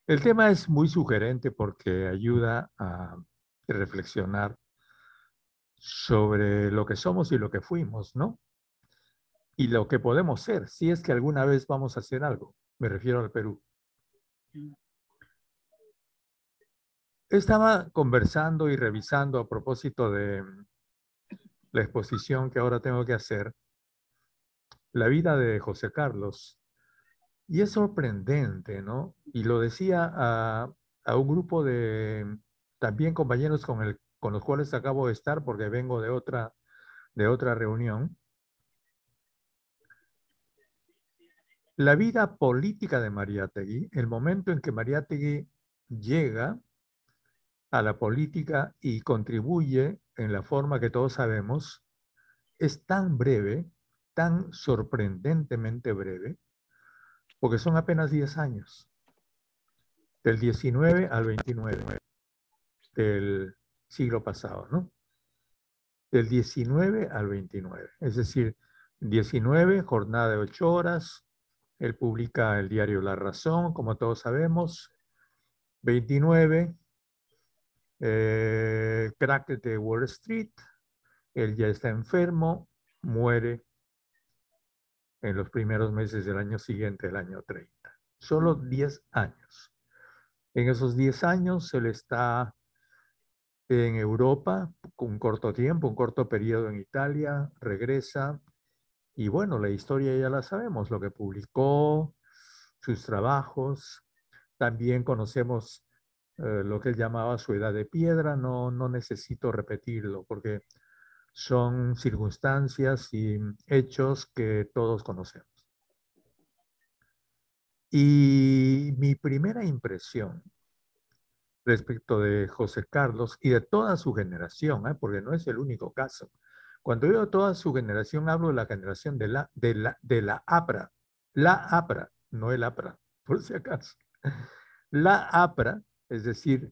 El tema es muy sugerente porque ayuda a reflexionar sobre lo que somos y lo que fuimos, ¿no? Y lo que podemos ser, si es que alguna vez vamos a hacer algo. Me refiero al Perú. Estaba conversando y revisando a propósito de la exposición que ahora tengo que hacer, la vida de José Carlos. Y es sorprendente, ¿no? Y lo decía a un grupo de también compañeros con los cuales acabo de estar porque vengo de otra reunión. La vida política de Mariátegui, el momento en que Mariátegui llega a la política y contribuye en la forma que todos sabemos, es tan breve, tan sorprendentemente breve, porque son apenas 10 años, del 19 al 29 del siglo pasado, ¿no? Del 19 al 29, es decir, 19, jornada de 8 horas, él publica el diario La Razón, como todos sabemos, 29, crack de Wall Street, él ya está enfermo, muere en los primeros meses del año siguiente, el año 30. Solo 10 años. En esos 10 años él está en Europa con un corto tiempo, un corto periodo en Italia, regresa y bueno, la historia ya la sabemos, lo que publicó, sus trabajos, también conocemos lo que él llamaba su edad de piedra, no necesito repetirlo porque son circunstancias y hechos que todos conocemos. Y mi primera impresión respecto de José Carlos y de toda su generación, porque no es el único caso. Cuando digo toda su generación, hablo de la generación de la APRA. La APRA, no el APRA, por si acaso. La APRA, es decir,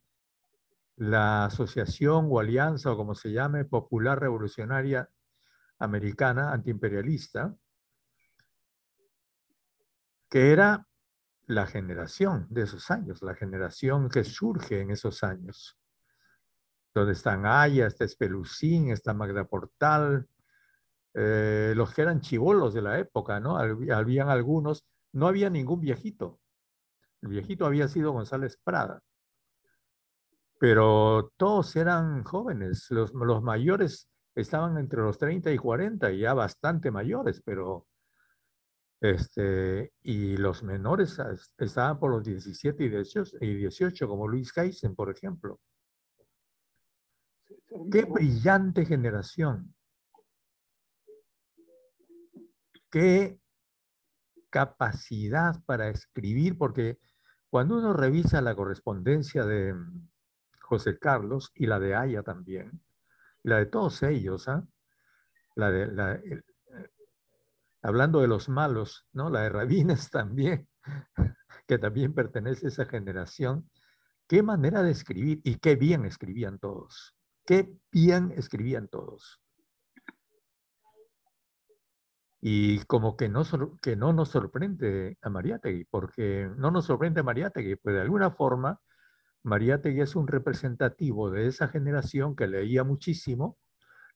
la Asociación o Alianza, o como se llame, Popular Revolucionaria Americana, antiimperialista, que era la generación de esos años, la generación que surge en esos años, donde están Aya, está Espelucín, está Magda Portal, los que eran chibolos de la época, ¿no? Habían algunos, no había ningún viejito, el viejito había sido González Prada, pero todos eran jóvenes, los mayores estaban entre los 30 y 40, ya bastante mayores, pero y los menores estaban por los 17 y 18 como Luis Geisen, por ejemplo. Qué brillante generación, qué capacidad para escribir, porque cuando uno revisa la correspondencia de José Carlos y la de Aya también, la de todos ellos, ¿ah? La de, hablando de los malos, ¿no? La de Rabines también, que también pertenece a esa generación. Qué manera de escribir y qué bien escribían todos. Qué bien escribían todos. Y como que no nos sorprende a Mariátegui, porque no nos sorprende a Mariátegui, pues de alguna forma Mariátegui es un representativo de esa generación que leía muchísimo,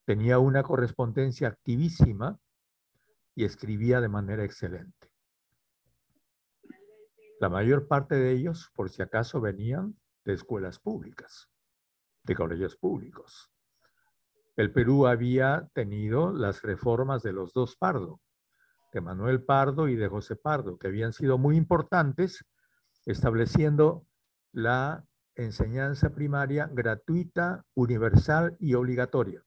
tenía una correspondencia activísima y escribía de manera excelente. La mayor parte de ellos, por si acaso, venían de escuelas públicas, de colegios públicos. El Perú había tenido las reformas de los dos Pardo, de Manuel Pardo y de José Pardo, que habían sido muy importantes, estableciendo la enseñanza primaria gratuita, universal y obligatoria.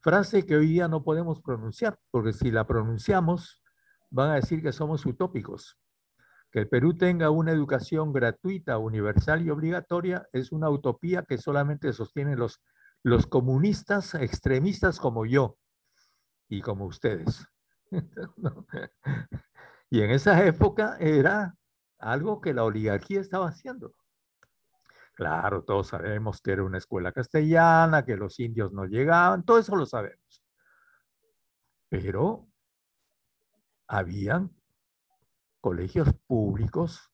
Frase que hoy día no podemos pronunciar, porque si la pronunciamos van a decir que somos utópicos. Que el Perú tenga una educación gratuita, universal y obligatoria es una utopía que solamente sostienen los comunistas extremistas como yo y como ustedes. ¿No? Y en esa época era algo que la oligarquía estaba haciendo. Claro, todos sabemos que era una escuela castellana, que los indios no llegaban, todo eso lo sabemos. Pero habían colegios públicos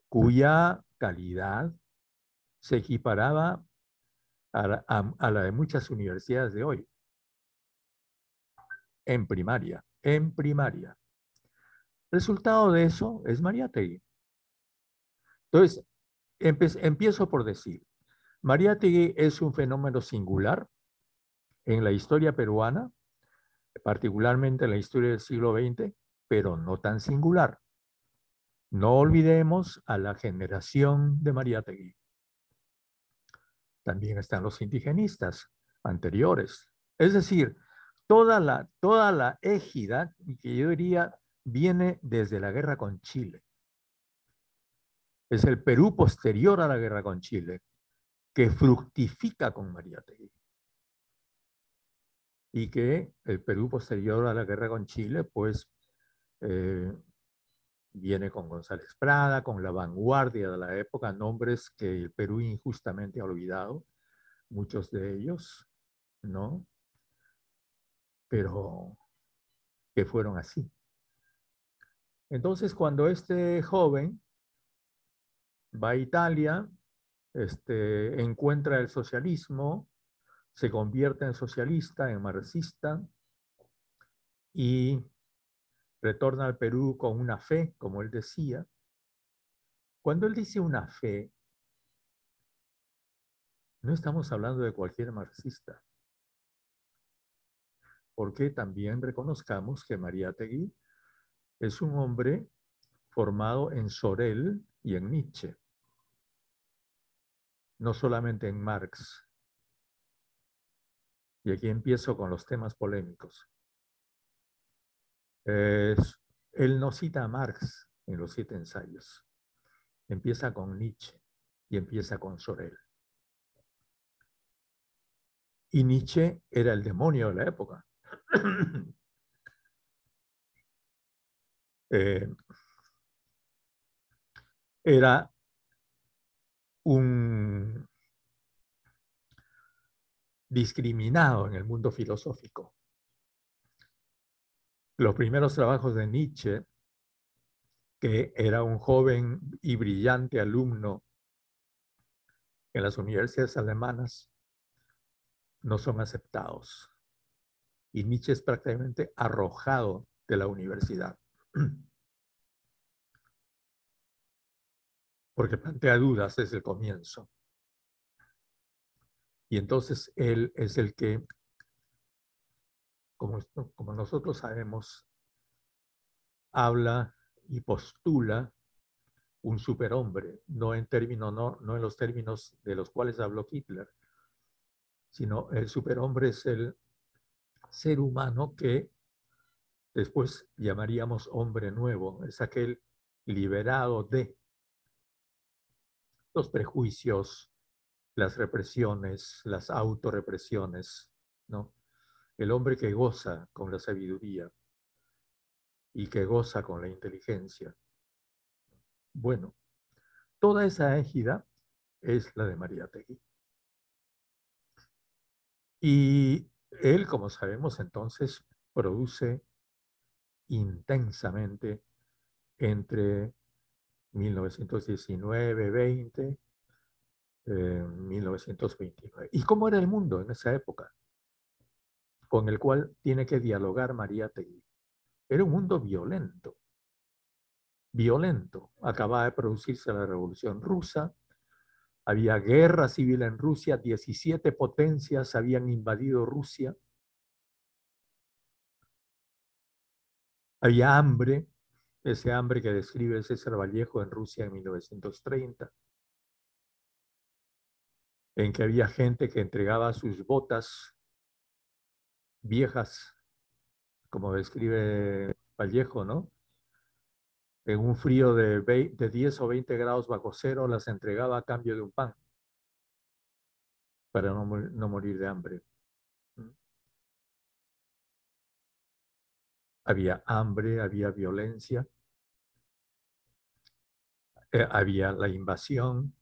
cuya calidad se equiparaba a la de muchas universidades de hoy, en primaria, en primaria. Resultado de eso es Mariátegui. Entonces, empiezo por decir, Mariátegui es un fenómeno singular en la historia peruana, particularmente en la historia del siglo XX, pero no tan singular. No olvidemos a la generación de Mariátegui. También están los indigenistas anteriores. Es decir, toda la égida, que yo diría, viene desde la guerra con Chile. Es el Perú posterior a la guerra con Chile, que fructifica con Mariátegui. Y que el Perú posterior a la guerra con Chile, pues, viene con González Prada, con la vanguardia de la época, nombres que el Perú injustamente ha olvidado, muchos de ellos, ¿no? Pero que fueron así. Entonces, cuando este joven va a Italia, encuentra el socialismo, se convierte en socialista, en marxista, y retorna al Perú con una fe, como él decía. Cuando él dice una fe, no estamos hablando de cualquier marxista, porque también reconozcamos que Mariátegui es un hombre formado en Sorel y en Nietzsche, no solamente en Marx. Y aquí empiezo con los temas polémicos. Él no cita a Marx en los 7 ensayos. Empieza con Nietzsche y empieza con Sorel. Y Nietzsche era el demonio de la época. Era un discriminado en el mundo filosófico. Los primeros trabajos de Nietzsche, que era un joven y brillante alumno en las universidades alemanas, no son aceptados. Y Nietzsche es prácticamente arrojado de la universidad, porque plantea dudas desde el comienzo. Y entonces él es el que, como nosotros sabemos, habla y postula un superhombre, no en los términos de los cuales habló Hitler, sino el superhombre es el ser humano que después llamaríamos hombre nuevo, es aquel liberado de los prejuicios, las represiones, las autorrepresiones, ¿no? El hombre que goza con la sabiduría y que goza con la inteligencia. Bueno, toda esa égida es la de Mariátegui. Y él, como sabemos, entonces produce intensamente entre 1919, 20, 1929. ¿Y cómo era el mundo en esa época? Con el cual tiene que dialogar Mariátegui. Era un mundo violento, violento. Acababa de producirse la Revolución Rusa, había guerra civil en Rusia, 17 potencias habían invadido Rusia, había hambre, ese hambre que describe César Vallejo en Rusia en 1930, en que había gente que entregaba sus botas viejas, como describe Vallejo, ¿no? En un frío de 10 o 20 grados bajo cero, las entregaba a cambio de un pan, para no morir de hambre. Había hambre, había violencia, había la invasión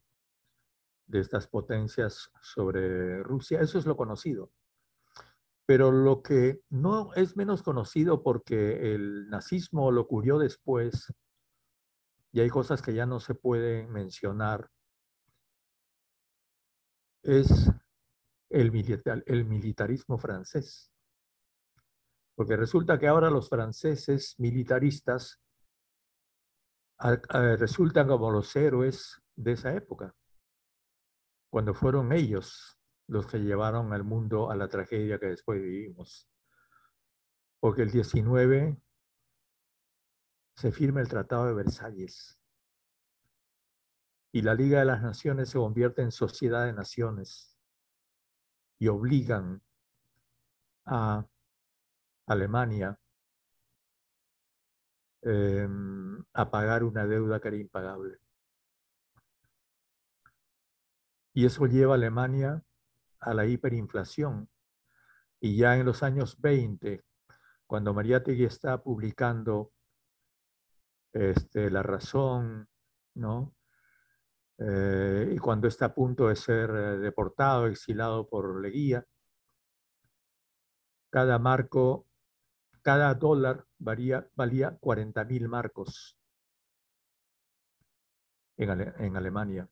de estas potencias sobre Rusia. Eso es lo conocido. Pero lo que no es menos conocido porque el nazismo lo ocurrió después y hay cosas que ya no se pueden mencionar, es el militarismo francés. Porque resulta que ahora los franceses militaristas resultan como los héroes de esa época, cuando fueron ellos los que llevaron al mundo a la tragedia que después vivimos. Porque el 19 se firma el Tratado de Versalles y la Liga de las Naciones se convierte en Sociedad de Naciones y obligan a Alemania a pagar una deuda que era impagable. Y eso lleva a Alemania a la hiperinflación. Y ya en los años 20, cuando Mariátegui está publicando La Razón, ¿no? Y cuando está a punto de ser deportado, exilado por Leguía, cada marco, cada dólar valía 40.000 marcos en Alemania.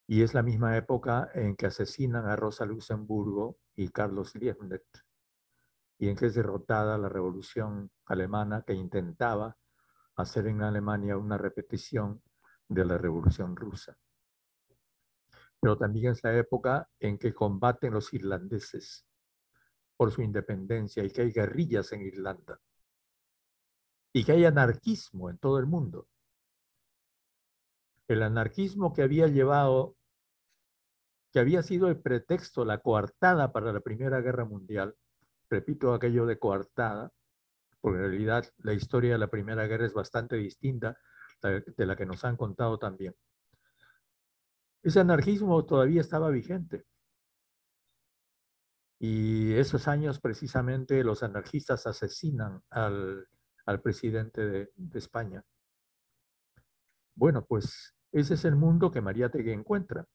Y es la misma época en que asesinan a Rosa Luxemburgo y Carlos Liebknecht, y en que es derrotada la revolución alemana que intentaba hacer en Alemania una repetición de la revolución rusa. Pero también es la época en que combaten los irlandeses por su independencia y que hay guerrillas en Irlanda y que hay anarquismo en todo el mundo. El anarquismo que había llevado, que había sido el pretexto, la coartada para la Primera Guerra Mundial, repito aquello de coartada, porque en realidad la historia de la Primera Guerra es bastante distinta de la que nos han contado también. Ese anarquismo todavía estaba vigente. Y esos años precisamente los anarquistas asesinan al presidente de España. Bueno, pues ese es el mundo que Mariátegui encuentra.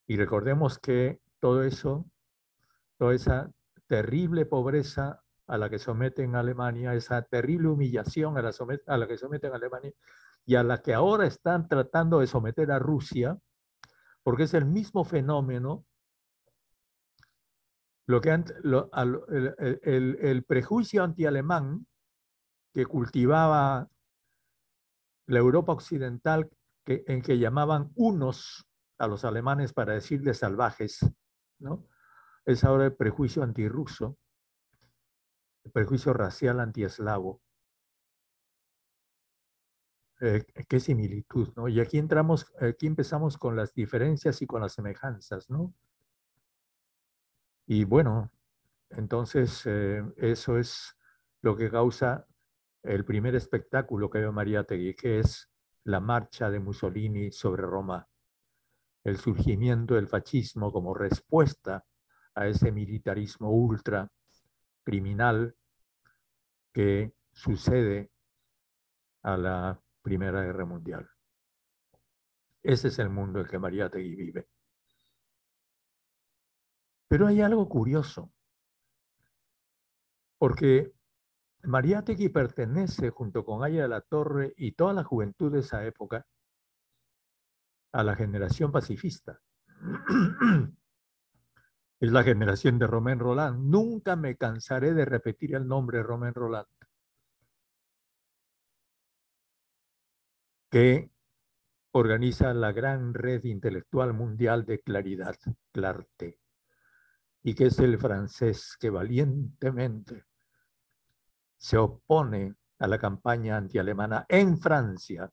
Y recordemos que todo eso, toda esa terrible pobreza a la que someten a Alemania, esa terrible humillación a la que someten a Alemania y a la que ahora están tratando de someter a Rusia, porque es el mismo fenómeno, lo que el prejuicio antialemán que cultivaba la Europa occidental, en que llamaban unos a los alemanes para decirles salvajes, ¿no? Es ahora el prejuicio antirruso, el prejuicio racial antieslavo. Qué similitud, ¿no? Y aquí empezamos con las diferencias y con las semejanzas, ¿no? Y bueno, entonces eso es lo que causa el primer espectáculo que veo Mariátegui, que es la marcha de Mussolini sobre Roma, el surgimiento del fascismo como respuesta a ese militarismo ultra criminal que sucede a la Primera Guerra Mundial. Ese es el mundo en que Mariátegui vive. Pero hay algo curioso, porque Mariátegui pertenece, junto con Aya de la Torre y toda la juventud de esa época, a la generación pacifista. Es la generación de Romain Rolland. Nunca me cansaré de repetir el nombre Romain Rolland, que organiza la gran red intelectual mundial de claridad, Clarté, y que es el francés que valientemente se opone a la campaña antialemana en Francia.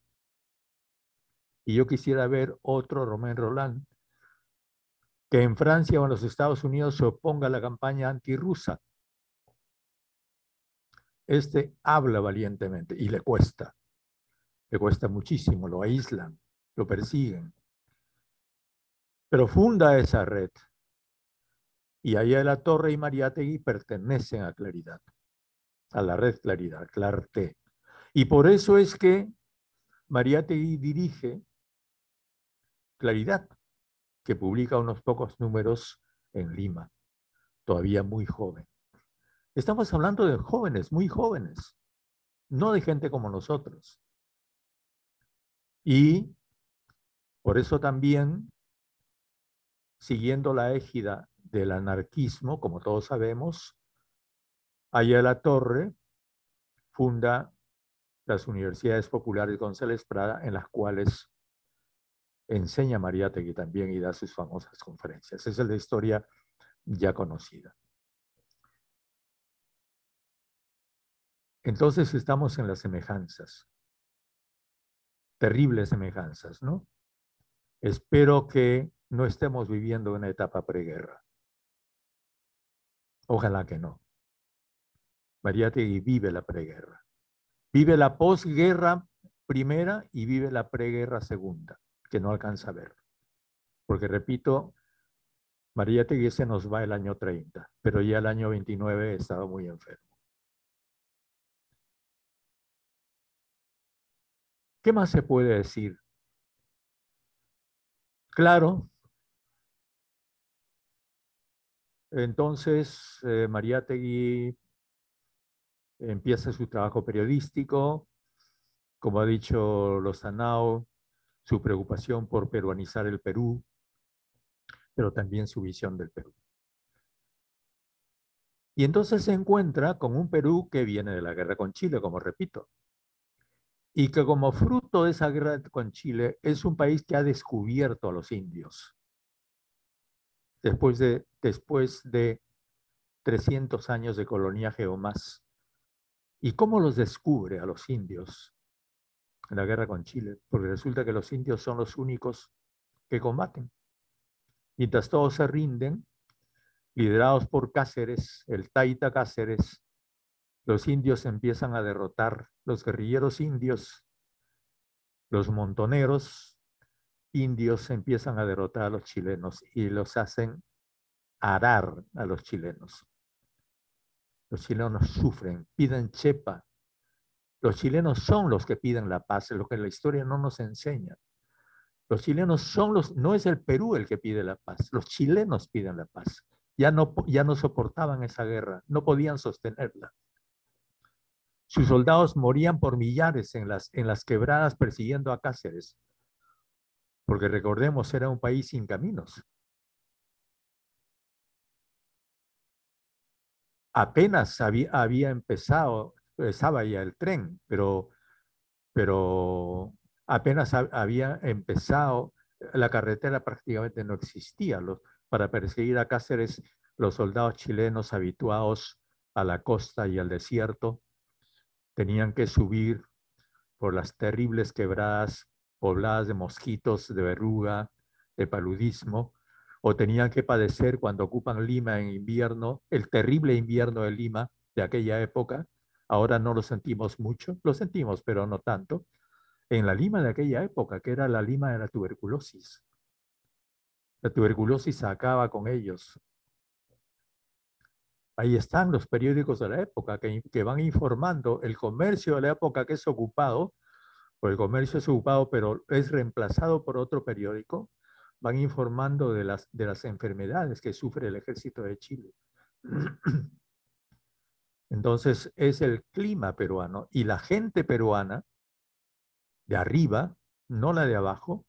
Y yo quisiera ver otro Romain Rolland que en Francia o en los Estados Unidos se oponga a la campaña antirrusa. Este habla valientemente y le cuesta muchísimo, lo aíslan, lo persiguen, pero funda esa red. Y Aya de la Torre y Mariátegui pertenecen a Claridad, a la red Claridad, Clarté. Y por eso es que Mariátegui dirige Claridad, que publica unos pocos números en Lima. todavía muy joven. Estamos hablando de jóvenes, muy jóvenes, no de gente como nosotros. Y por eso también, siguiendo la égida del anarquismo, como todos sabemos, Aya de la Torre funda las Universidades Populares González Prada, en las cuales enseña Mariátegui también y da sus famosas conferencias. Esa es la historia ya conocida. Entonces estamos en las semejanzas, terribles semejanzas, ¿no? Espero que no estemos viviendo una etapa preguerra. Ojalá que no. Mariátegui vive la preguerra. Vive la posguerra primera y vive la preguerra segunda, que no alcanza a ver. Porque repito, Mariátegui se nos va el año 30, pero ya el año 29 estaba muy enfermo. ¿Qué más se puede decir? Claro, entonces Mariátegui empieza su trabajo periodístico, como ha dicho Lozanao, su preocupación por peruanizar el Perú, pero también su visión del Perú. Y entonces se encuentra con un Perú que viene de la guerra con Chile, como repito, y que como fruto de esa guerra con Chile es un país que ha descubierto a los indios después de 300 años de coloniaje o más. ¿Y cómo los descubre a los indios en la guerra con Chile? Porque resulta que los indios son los únicos que combaten. Mientras todos se rinden, liderados por Cáceres, el Taita Cáceres, los indios empiezan a derrotar, los guerrilleros indios, los montoneros indios empiezan a derrotar a los chilenos y los hacen arar a los chilenos. Los chilenos sufren, piden chepa. Los chilenos son los que piden la paz, es lo que la historia no nos enseña. Los chilenos son no es el Perú el que pide la paz, los chilenos piden la paz. Ya no soportaban esa guerra, no podían sostenerla. Sus soldados morían por millares en las quebradas persiguiendo a Cáceres, porque recordemos, era un país sin caminos. Apenas había empezado, estaba ya el tren, pero apenas había empezado, la carretera prácticamente no existía. Para perseguir a Cáceres, los soldados chilenos habituados a la costa y al desierto tenían que subir por las terribles quebradas pobladas de mosquitos, de verruga, de paludismo, o tenían que padecer cuando ocupan Lima en invierno, el terrible invierno de Lima de aquella época. Ahora no lo sentimos mucho, lo sentimos, pero no tanto. En la Lima de aquella época, que era la Lima de la tuberculosis. La tuberculosis acaba con ellos. Ahí están los periódicos de la época que van informando el comercio de la época que es ocupado, o el comercio es ocupado, pero es reemplazado por otro periódico, van informando de las enfermedades que sufre el ejército de Chile. Entonces es el clima peruano y la gente peruana de arriba, no la de abajo,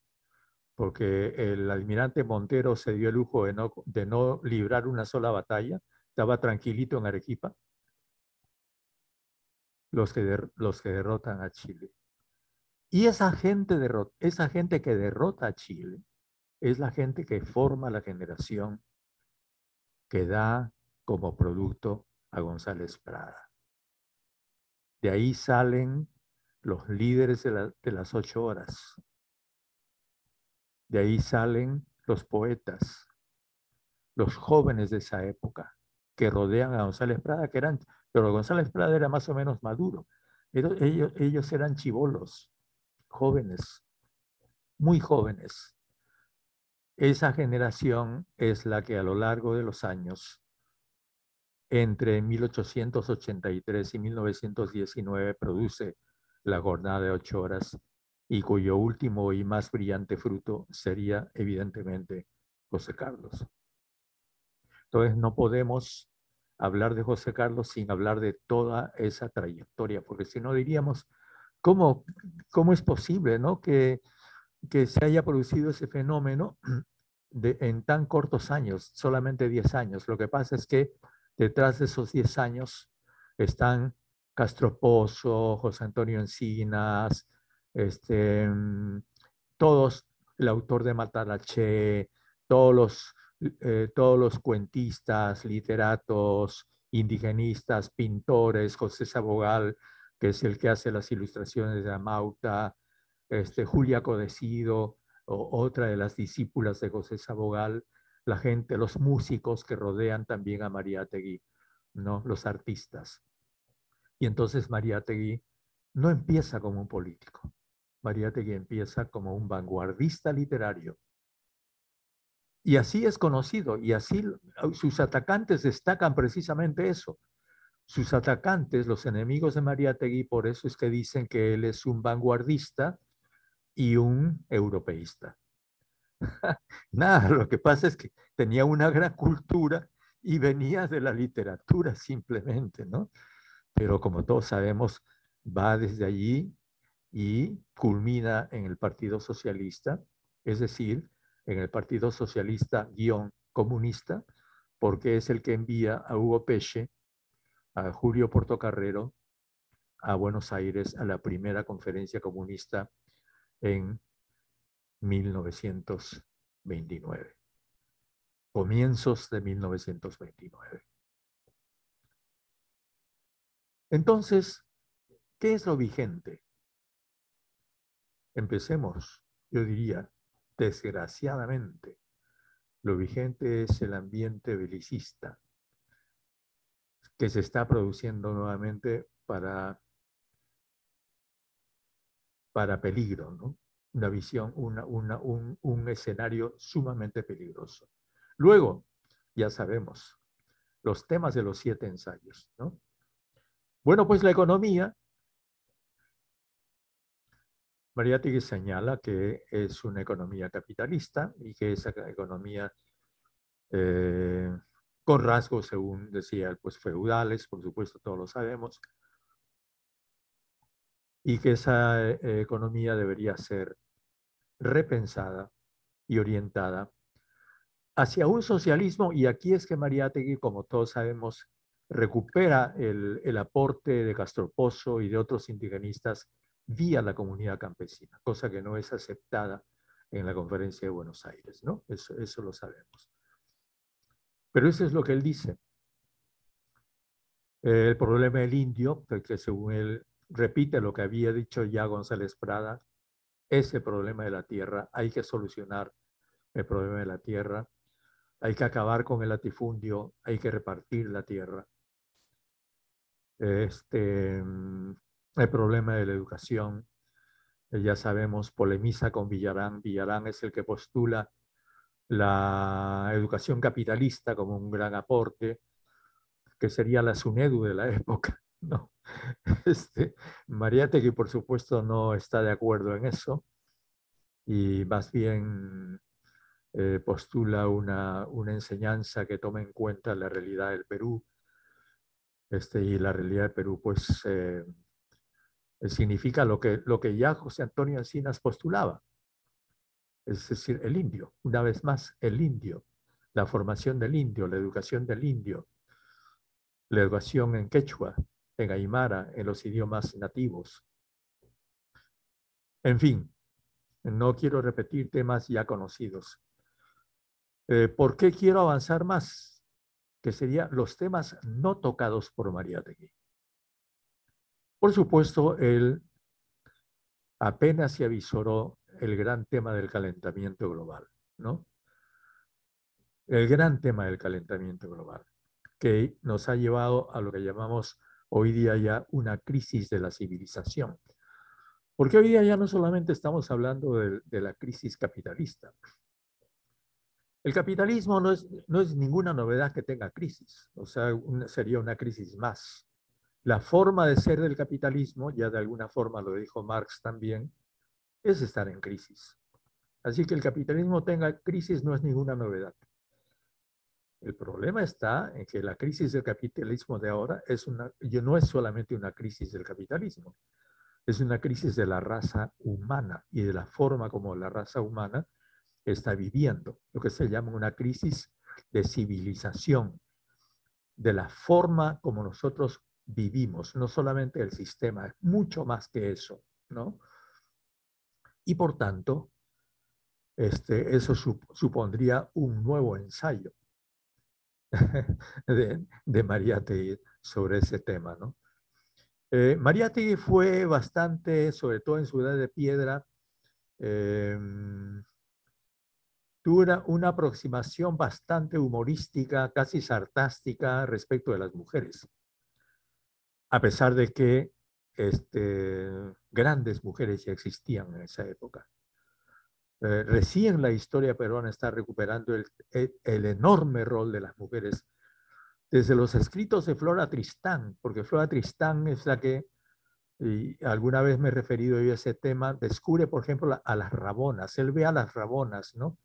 porque el almirante Montero se dio el lujo de no librar una sola batalla, estaba tranquilito en Arequipa, los que derrotan a Chile. Y esa gente que derrota a Chile es la gente que forma la generación que da como producto a González Prada. De ahí salen los líderes de las 8 horas. De ahí salen los poetas, los jóvenes de esa época, que rodean a González Prada, pero González Prada era más o menos maduro. Ellos eran chibolos, jóvenes, muy jóvenes. Esa generación es la que a lo largo de los años, entre 1883 y 1919, produce la jornada de 8 horas y cuyo último y más brillante fruto sería evidentemente José Carlos. Entonces no podemos hablar de José Carlos sin hablar de toda esa trayectoria, porque si no diríamos, ¿cómo, cómo es posible, ¿no? Que se haya producido ese fenómeno en tan cortos años, solamente 10 años. Lo que pasa es que detrás de esos 10 años están Castro Pozo, José Antonio Encinas, todos, el autor de Mataraché, todos los cuentistas, literatos, indigenistas, pintores, José Sabogal, que es el que hace las ilustraciones de Amauta, Julia Codecido, otra de las discípulas de José Sabogal, la gente, los músicos que rodean también a Mariátegui, ¿no? Los artistas. Y entonces Mariátegui no empieza como un político. Mariátegui empieza como un vanguardista literario. Y así es conocido, y así sus atacantes destacan precisamente eso. Sus atacantes, los enemigos de Mariátegui, por eso es que dicen que él es un vanguardista y un europeísta. Nada, lo que pasa es que tenía una gran cultura y venía de la literatura simplemente, ¿no? Pero como todos sabemos, va desde allí y culmina en el Partido Socialista, es decir, en el Partido Socialista guión comunista, porque es el que envía a Hugo Peche, a Julio Portocarrero, a Buenos Aires a la primera conferencia comunista en 1929, comienzos de 1929. Entonces, ¿qué es lo vigente? Empecemos, yo diría, desgraciadamente, lo vigente es el ambiente belicista que se está produciendo nuevamente para peligro, ¿no? Una visión, un escenario sumamente peligroso. Luego, ya sabemos, los temas de los 7 ensayos, ¿no? Bueno, pues la economía, Mariátegui señala que es una economía capitalista y que esa economía eh, con rasgos, según decía, pues feudales, por supuesto, todos lo sabemos, y que esa economía debería ser repensada y orientada hacia un socialismo, y aquí es que Mariátegui, como todos sabemos, recupera el aporte de Castropozo y de otros indigenistas vía la comunidad campesina, cosa que no es aceptada en la conferencia de Buenos Aires, ¿no? Eso lo sabemos. Pero eso es lo que él dice. El problema del indio, que según él repite lo que había dicho ya González Prada, ese problema de la tierra, hay que solucionar el problema de la tierra, hay que acabar con el latifundio, hay que repartir la tierra. El problema de la educación, ya sabemos, polemiza con Villarán. Villarán es el que postula la educación capitalista como un gran aporte, que sería la SUNEDU de la época, ¿no? Mariátegui, por supuesto, no está de acuerdo en eso y más bien postula una enseñanza que tome en cuenta la realidad del Perú. Y la realidad del Perú, pues, significa lo que ya José Antonio Encinas postulaba, es decir, el indio, una vez más, el indio, la formación del indio, la educación del indio, la educación en quechua, en aymara, en los idiomas nativos. En fin, no quiero repetir temas ya conocidos. ¿Por qué quiero avanzar más? Que serían los temas no tocados por Mariátegui. Por supuesto, él apenas se avisoró el gran tema del calentamiento global, ¿no? El gran tema del calentamiento global, que nos ha llevado a lo que llamamos hoy día ya una crisis de la civilización. Porque hoy día ya no solamente estamos hablando de la crisis capitalista. El capitalismo no es ninguna novedad que tenga crisis, o sea, sería una crisis más. La forma de ser del capitalismo, ya de alguna forma lo dijo Marx también, es estar en crisis. Así que el capitalismo tenga crisis no es ninguna novedad. El problema está en que la crisis del capitalismo de ahora no es solamente una crisis del capitalismo, es una crisis de la raza humana y de la forma como la raza humana está viviendo, lo que se llama una crisis de civilización, de la forma como nosotros vivimos, no solamente el sistema, es mucho más que eso, ¿no? Y por tanto, eso supondría un nuevo ensayo de Mariátegui sobre ese tema, ¿no? Mariátegui fue bastante, sobre todo en su Edad de Piedra, eh, tuvo una aproximación bastante humorística, casi sarcástica respecto de las mujeres, a pesar de que grandes mujeres ya existían en esa época. Recién la historia peruana está recuperando el enorme rol de las mujeres desde los escritos de Flora Tristán, porque Flora Tristán es la que, y alguna vez me he referido yo a ese tema, descubre, por ejemplo, a las rabonas. Él ve a las rabonas, ¿no?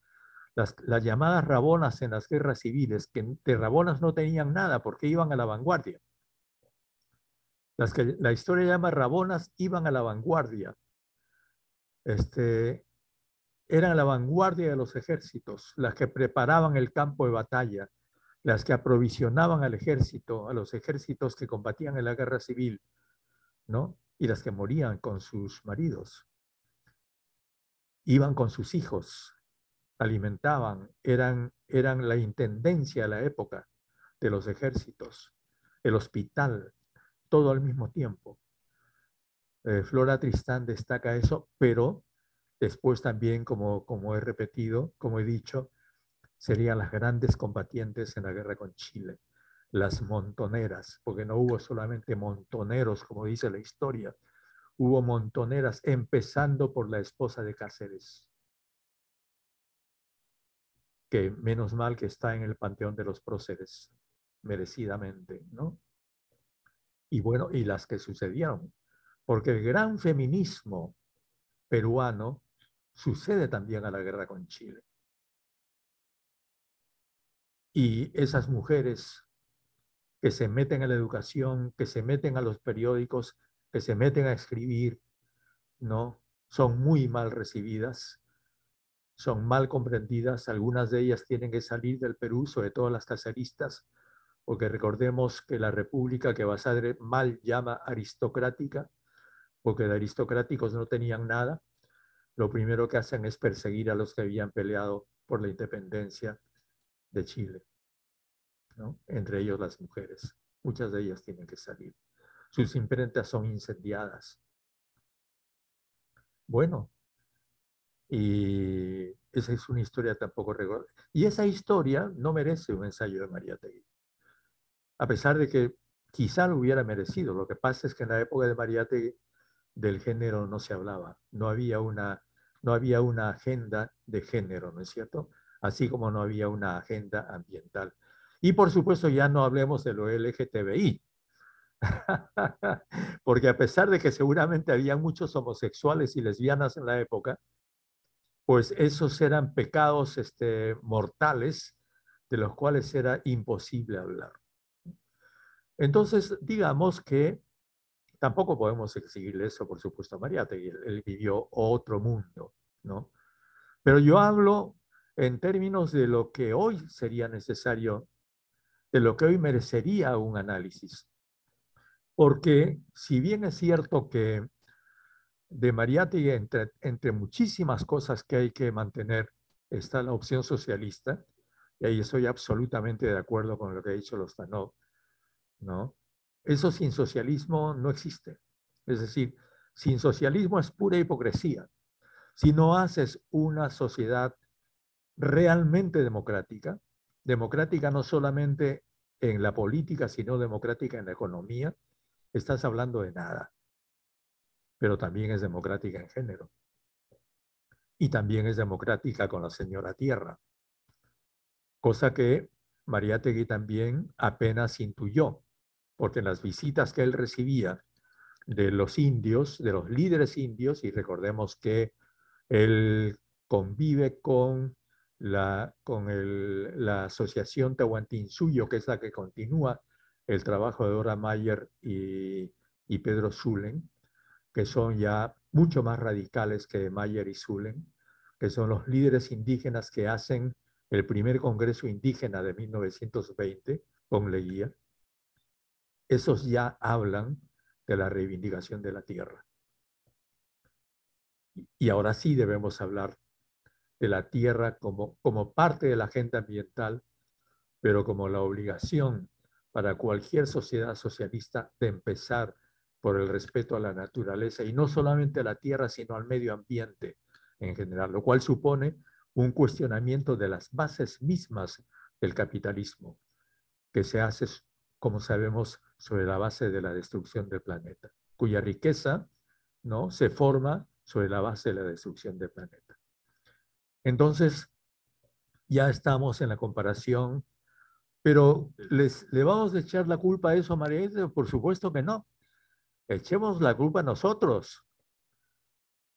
Las llamadas rabonas en las guerras civiles, que de rabonas no tenían nada porque iban a la vanguardia. Las que la historia llama rabonas iban a la vanguardia. Eran la vanguardia de los ejércitos, las que preparaban el campo de batalla, las que aprovisionaban al ejército, a los ejércitos que combatían en la guerra civil, ¿no? Y las que morían con sus maridos. Iban con sus hijos, alimentaban, eran la intendencia de la época de los ejércitos, el hospital, todo al mismo tiempo. Flora Tristán destaca eso, pero después también, como he repetido, como he dicho, serían las grandes combatientes en la guerra con Chile, las montoneras, porque no hubo solamente montoneros, como dice la historia, hubo montoneras, empezando por la esposa de Cáceres, que menos mal que está en el panteón de los próceres, merecidamente, ¿no? Y bueno, y las que sucedieron, porque el gran feminismo peruano sucede también a la guerra con Chile. Y esas mujeres que se meten a la educación, que se meten a los periódicos, que se meten a escribir, ¿no? Son muy mal recibidas, son mal comprendidas. Algunas de ellas tienen que salir del Perú, sobre todo las caceristas, porque recordemos que la república que Basadre mal llama aristocrática, porque de aristocráticos no tenían nada, lo primero que hacen es perseguir a los que habían peleado por la independencia de Chile, ¿no? Entre ellos las mujeres. Muchas de ellas tienen que salir. Sus imprentas son incendiadas. Bueno, y esa es una historia tampoco recordada. Y esa historia no merece un ensayo de Mariátegui, a pesar de que quizá lo hubiera merecido. Lo que pasa es que en la época de Mariátegui del género no se hablaba, no había una agenda de género, ¿no es cierto? Así como no había una agenda ambiental. Y por supuesto ya no hablemos de lo LGTBI, porque a pesar de que seguramente había muchos homosexuales y lesbianas en la época, pues esos eran pecados mortales de los cuales era imposible hablar. Entonces, digamos que tampoco podemos exigirle eso, por supuesto, a Mariátegui. Él vivió otro mundo, ¿no? Pero yo hablo en términos de lo que hoy sería necesario, de lo que hoy merecería un análisis. Porque si bien es cierto que de Mariátegui, entre muchísimas cosas que hay que mantener, está la opción socialista, y ahí estoy absolutamente de acuerdo con lo que ha dicho Lozano, ¿no? Eso sin socialismo no existe. Es decir, sin socialismo es pura hipocresía. Si no haces una sociedad realmente democrática, democrática no solamente en la política, sino democrática en la economía, estás hablando de nada, pero también es democrática en género. Y también es democrática con la señora Tierra, cosa que Mariátegui también apenas intuyó, porque en las visitas que él recibía de los indios, de los líderes indios, y recordemos que él convive con la asociación Tahuantinsuyo, que es la que continúa el trabajo de Dora Mayer y Pedro Zulem, que son ya mucho más radicales que Mayer y Zulem, que son los líderes indígenas que hacen el primer Congreso Indígena de 1920 con Leguía. Esos ya hablan de la reivindicación de la tierra. Y ahora sí debemos hablar de la tierra como parte de la agenda ambiental, pero como la obligación para cualquier sociedad socialista de empezar por el respeto a la naturaleza, y no solamente a la tierra, sino al medio ambiente en general, lo cual supone un cuestionamiento de las bases mismas del capitalismo, que se hace, como sabemos, sobre la base de la destrucción del planeta, cuya riqueza, ¿no?, se forma sobre la base de la destrucción del planeta. Entonces, ya estamos en la comparación, pero ¿le vamos a echar la culpa a eso a Mariátegui? Por supuesto que no. Echemos la culpa a nosotros.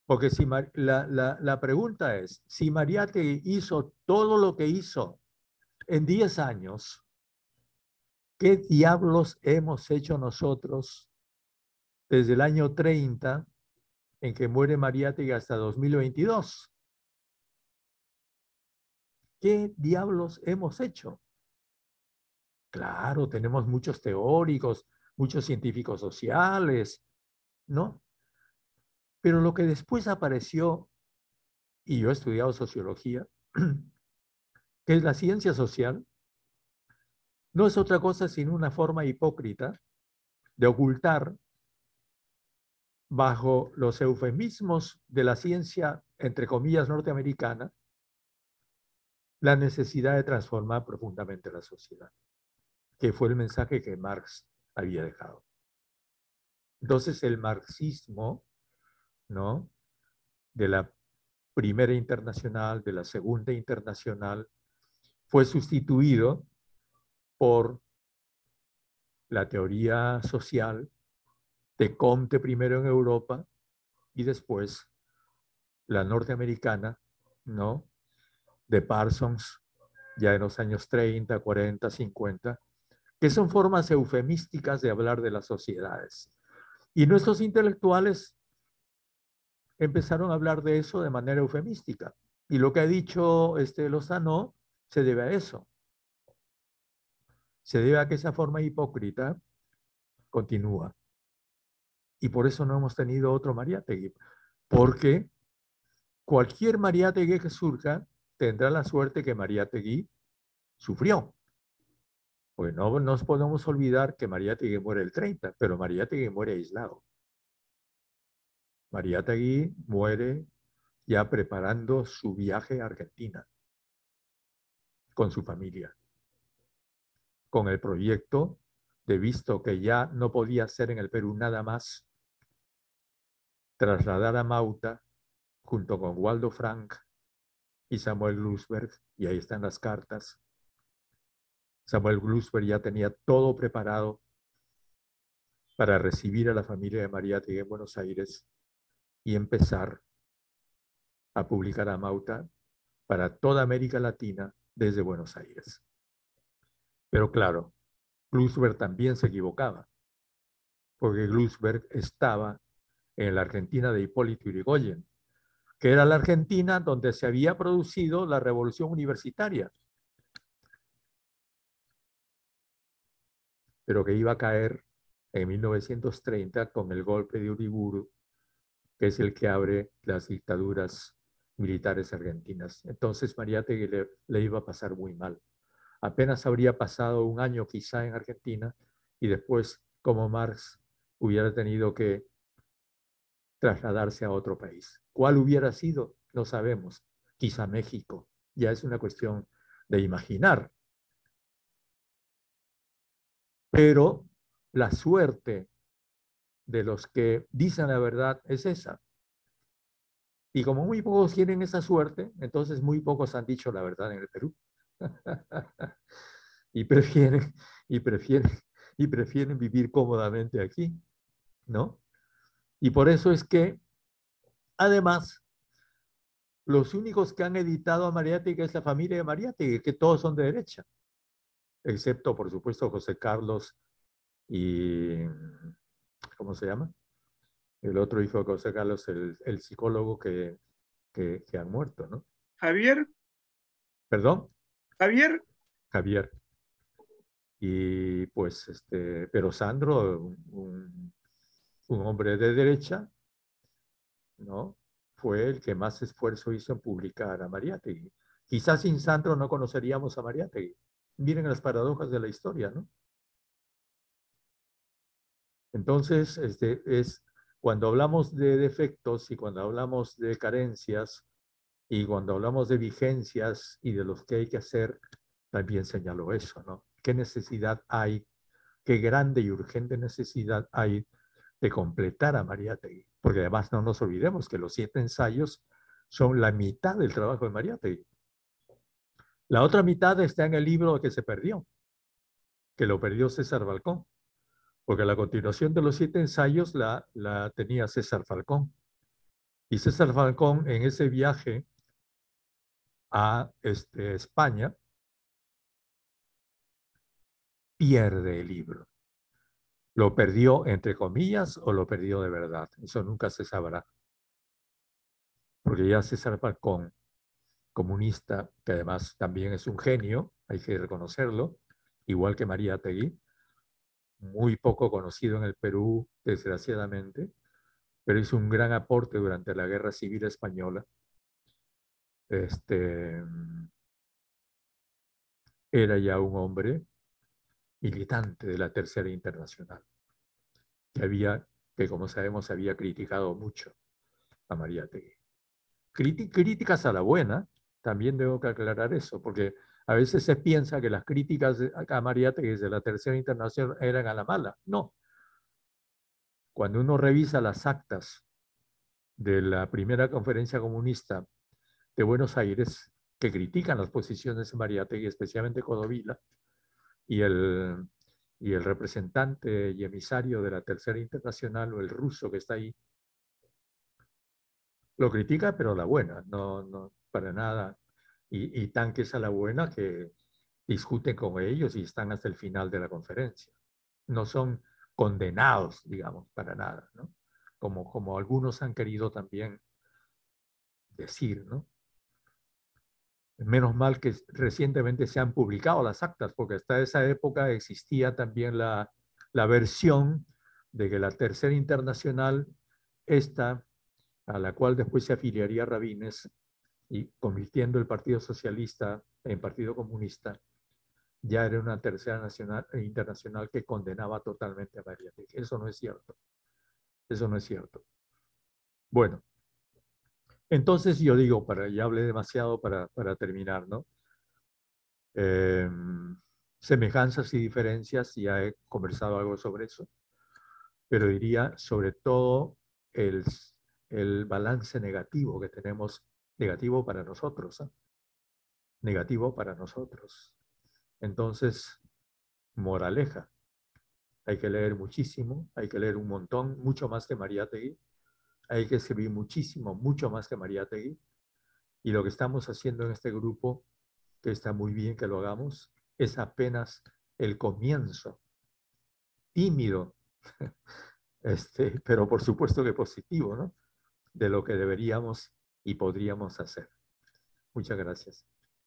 Porque si la pregunta es, si Mariátegui hizo todo lo que hizo en 10 años, ¿qué diablos hemos hecho nosotros desde el año 30, en que muere Mariátegui, hasta 2022? ¿Qué diablos hemos hecho? Claro, tenemos muchos teóricos, muchos científicos sociales, ¿no? Pero lo que después apareció, y yo he estudiado sociología, que es la ciencia social, no es otra cosa sino una forma hipócrita de ocultar, bajo los eufemismos de la ciencia, entre comillas, norteamericana, la necesidad de transformar profundamente la sociedad, que fue el mensaje que Marx había dejado. Entonces el marxismo, ¿no?, de la Primera Internacional, de la Segunda Internacional, fue sustituido por la teoría social de Comte primero en Europa y después la norteamericana, ¿no?, de Parsons, ya en los años 30, 40, 50, que son formas eufemísticas de hablar de las sociedades. Y nuestros intelectuales empezaron a hablar de eso de manera eufemística. Y lo que ha dicho Lozano se debe a eso. Se debe a que esa forma hipócrita continúa. Y por eso no hemos tenido otro Mariátegui. Porque cualquier Mariátegui que surja tendrá la suerte que Mariátegui sufrió. Pues no nos podemos olvidar que Mariátegui muere el 30, pero Mariátegui muere aislado. Mariátegui muere ya preparando su viaje a Argentina con su familia, con el proyecto de, visto que ya no podía hacer en el Perú nada más, trasladar a Mauta junto con Waldo Frank y Samuel Glusberg, y ahí están las cartas. Samuel Glusberg ya tenía todo preparado para recibir a la familia de Mariátegui en Buenos Aires y empezar a publicar a Mauta para toda América Latina desde Buenos Aires. Pero claro, Glusberg también se equivocaba, porque Glusberg estaba en la Argentina de Hipólito Yrigoyen, que era la Argentina donde se había producido la revolución universitaria, pero que iba a caer en 1930 con el golpe de Uriburu, que es el que abre las dictaduras militares argentinas. Entonces Mariátegui le iba a pasar muy mal. Apenas habría pasado un año quizá en Argentina y después, como Marx, hubiera tenido que trasladarse a otro país. ¿Cuál hubiera sido? No sabemos. Quizá México. Ya es una cuestión de imaginar. Pero la suerte de los que dicen la verdad es esa. Y como muy pocos tienen esa suerte, entonces muy pocos han dicho la verdad en el Perú. y prefieren, y prefieren, y prefieren vivir cómodamente aquí, ¿no? Y por eso es que, además, Los únicos que han editado a Mariátegui es la familia de Mariátegui, que todos son de derecha, excepto, por supuesto, José Carlos y, ¿cómo se llama? El otro hijo de José Carlos, el psicólogo que han muerto, ¿no? Javier, ¿Perdón? Javier, Javier. Y pues, pero Sandro, un hombre de derecha, ¿no? Fue el que más esfuerzo hizo en publicar a Mariátegui. Quizás sin Sandro no conoceríamos a Mariátegui. Miren las paradojas de la historia, ¿no? Entonces, cuando hablamos de defectos y cuando hablamos de carencias y cuando hablamos de vigencias y de los que hay que hacer, también señaló eso, ¿no? ¿Qué necesidad hay, qué grande y urgente necesidad hay de completar a Mariátegui? Porque además no nos olvidemos que los 7 ensayos son la mitad del trabajo de Mariátegui. La otra mitad está en el libro que se perdió, que lo perdió César Falcón, porque la continuación de los 7 ensayos la tenía César Falcón. Y César Falcón en ese viaje a España pierde el libro. ¿Lo perdió entre comillas o lo perdió de verdad? Eso nunca se sabrá. Porque ya César Falcón, comunista, que además también es un genio, hay que reconocerlo, igual que Mariátegui, muy poco conocido en el Perú, desgraciadamente, pero hizo un gran aporte durante la Guerra Civil Española. Era ya un hombre militante de la Tercera Internacional, que como sabemos había criticado mucho a Mariátegui. Críticas a la buena, también tengo que aclarar eso, porque a veces se piensa que las críticas a Mariátegui de la Tercera Internacional eran a la mala. No. Cuando uno revisa las actas de la primera conferencia comunista de Buenos Aires, que critican las posiciones de Mariátegui, especialmente Codovila, y el representante y emisario de la Tercera Internacional, o el ruso que está ahí, lo critica, pero a la buena, no, para nada. Y tanques a la buena que discuten con ellos y están hasta el final de la conferencia. No son condenados, digamos, para nada, ¿no? Como algunos han querido también decir, ¿no? Menos mal que recientemente se han publicado las actas, porque hasta esa época existía también la versión de que la Tercera Internacional, esta, a la cual después se afiliaría Rabines, y convirtiendo el Partido Socialista en Partido Comunista, ya era una tercera internacional que condenaba totalmente a Mariátegui. Eso no es cierto. Eso no es cierto. Bueno, entonces yo digo, ya hablé demasiado para terminar, ¿no? Eh, semejanzas y diferencias, ya he conversado algo sobre eso, pero diría sobre todo el, el balance negativo que tenemos, negativo para nosotros, ¿eh? Negativo para nosotros. Entonces, moraleja, hay que leer muchísimo, hay que leer un montón, mucho más que Mariátegui, hay que escribir muchísimo, mucho más que Mariátegui, y lo que estamos haciendo en este grupo, que está muy bien que lo hagamos, es apenas el comienzo, tímido, pero por supuesto que positivo, ¿no? De lo que deberíamos y podríamos hacer. Muchas gracias.